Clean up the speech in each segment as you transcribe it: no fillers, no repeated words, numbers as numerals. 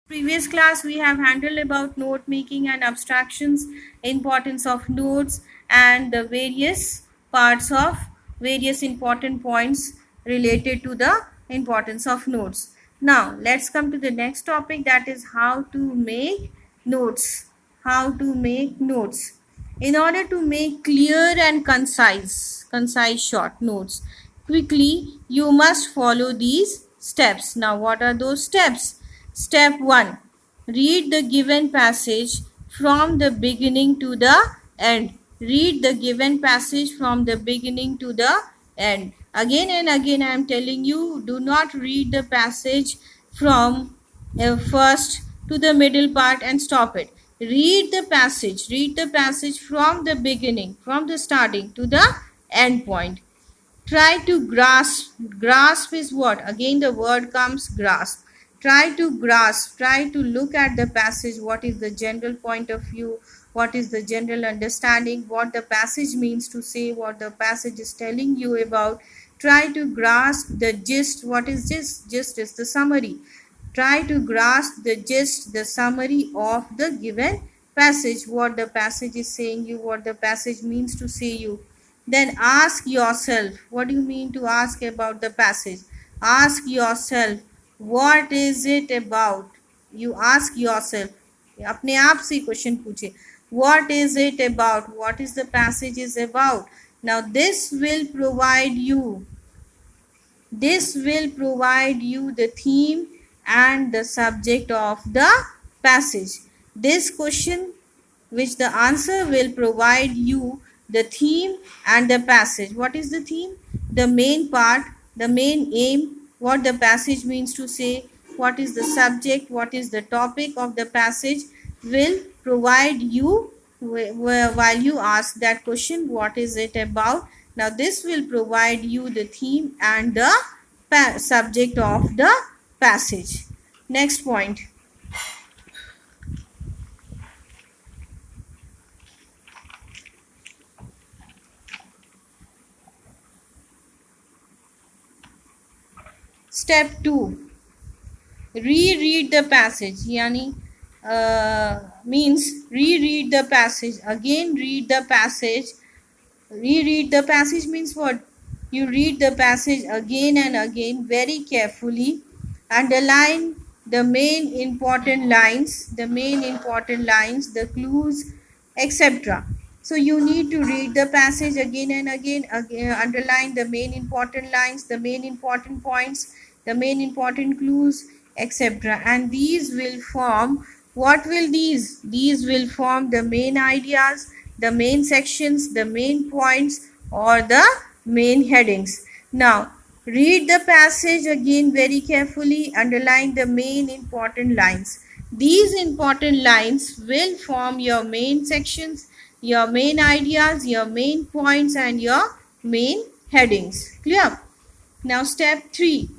Previous class we have handled about note making and abstractions, importance of notes, and the various parts of various important points related to the importance of notes. Now let's come to the next topic, that is how to make notes. How to make notes. In order to make clear and concise short notes quickly, you must follow these steps. Now what are those steps? Step 1. Read the given passage from the beginning to the end. Read the given passage from the beginning to the end. Again and again I am telling you, do not read the passage from first to the middle part and stop it. Read the passage. Read the passage from the beginning, from the starting to the end point. Try to grasp is what? Again the word comes grasp. Try to look at the passage. What is the general point of view? What is the general understanding? What the passage means to say? What the passage is telling you about? Try to grasp the gist. What is gist? Gist is the summary. Try to grasp the gist, the summary of the given passage, what the passage is saying you, what the passage means to say you. Then ask yourself, what do you mean to ask about the passage? Ask yourself, what is it about? You ask yourself, अपने आप से question पूछे, what is it about? What is the passage is about? Now this will provide you the theme and the subject of the passage. This question, which the answer will provide you the theme and the passage. What is the theme? The main part, the main aim, what the passage means to say, what is the subject, what is the topic of the passage will provide you while you ask that question, what is it about? Now this will provide you the theme and the subject of the passage. Next point. Step 2. Reread the passage. Yani means reread the passage. Again read the passage. Reread the passage means what? You read the passage again and again very carefully. Underline the main important lines, the clues, etc. So you need to read the passage again and again, underline the main important lines, the main important points, the main important clues, etc. And these will form, what will these? These will form the main ideas, the main sections, the main points, or the main headings. Now, read the passage again very carefully, underline the main important lines. These important lines will form your main sections, your main ideas, your main points, and your main headings. Clear? Now, step 3.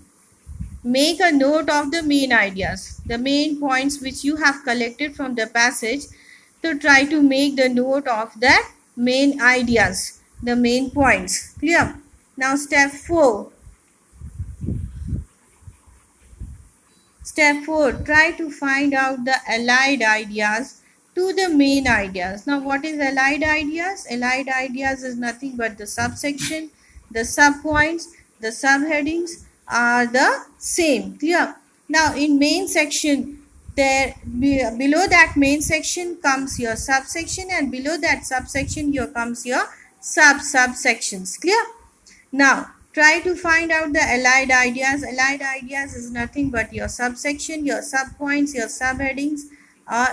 Make a note of the main ideas, the main points which you have collected from the passage. So try to make the note of that main ideas, the main points. Clear? Now step 4. Step 4. Try to find out the allied ideas to the main ideas. Now what is allied ideas? Allied ideas is nothing but the subsection, the subpoints, the subheadings are the same. Clear? Now in main section, there below that main section comes your subsection, and below that subsection here comes your subsections. Clear? Now try to find out the allied ideas. Allied ideas is nothing but your subsection, your subpoints, your subheadings.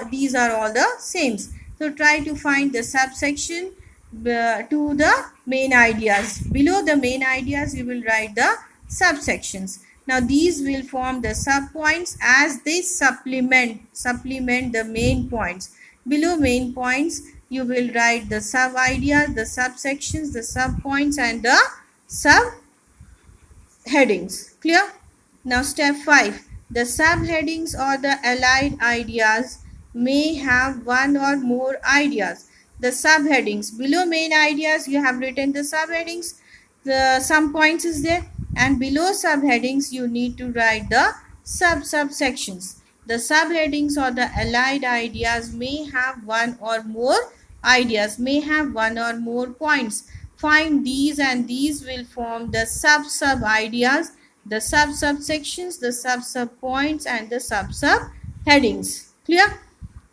These are all the same. So try to find the subsection to the main ideas. Below the main ideas you will write the subsections. Now these will form the subpoints as they supplement the main points. Below main points you will write the sub ideas, the subsections, the subpoints, and the subheadings. Clear? Now step 5. The subheadings or the allied ideas may have one or more ideas. The subheadings, below main ideas you have written the subheadings, some points is there, and below subheadings you need to write the subsections. The subheadings or the allied ideas may have one or more ideas, may have one or more points. Find these and these will form the sub ideas, the subsections, the sub points, and the sub headings. Clear?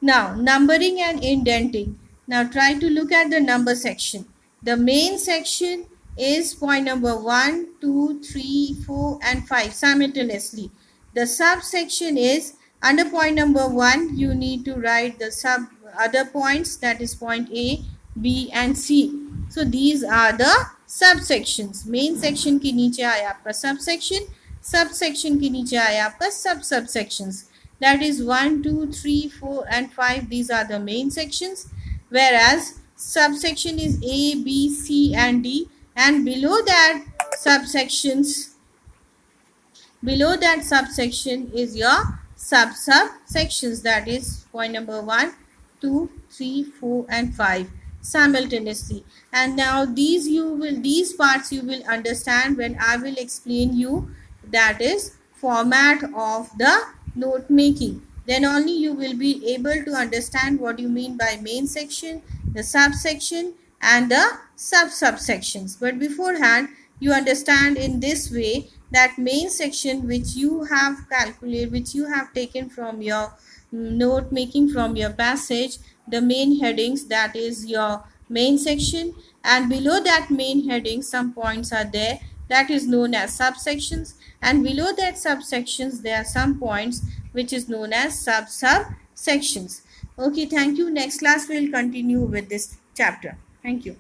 Now, numbering and indenting. Now, try to look at the number section. The main section is point number 1, 2, 3, 4, and 5 simultaneously. The subsection is under point number 1, you need to write the sub other points, that is point A, B, and C. So, these are the subsections. Main section के नीचे आया आपका subsection, subsection के नीचे आया आपका subsections. That is 1, 2, 3, 4, and 5. These are the main sections, whereas subsection is A, B, C, and D, and below that subsection is your subsections, that is point number 1, 2, 3, 4, and 5 simultaneously. And now these parts you will understand when I will explain you, that is format of the note making. Then only you will be able to understand what you mean by main section, the subsection, and the subsections. But beforehand, you understand in this way that main section which you have calculated, which you have taken from your note making from your passage, the main headings, that is your main section, and below that main heading some points are there, that is known as subsections, and below that subsections there are some points which is known as subsections. Okay, thank you. Next class we will continue with this chapter. Thank you.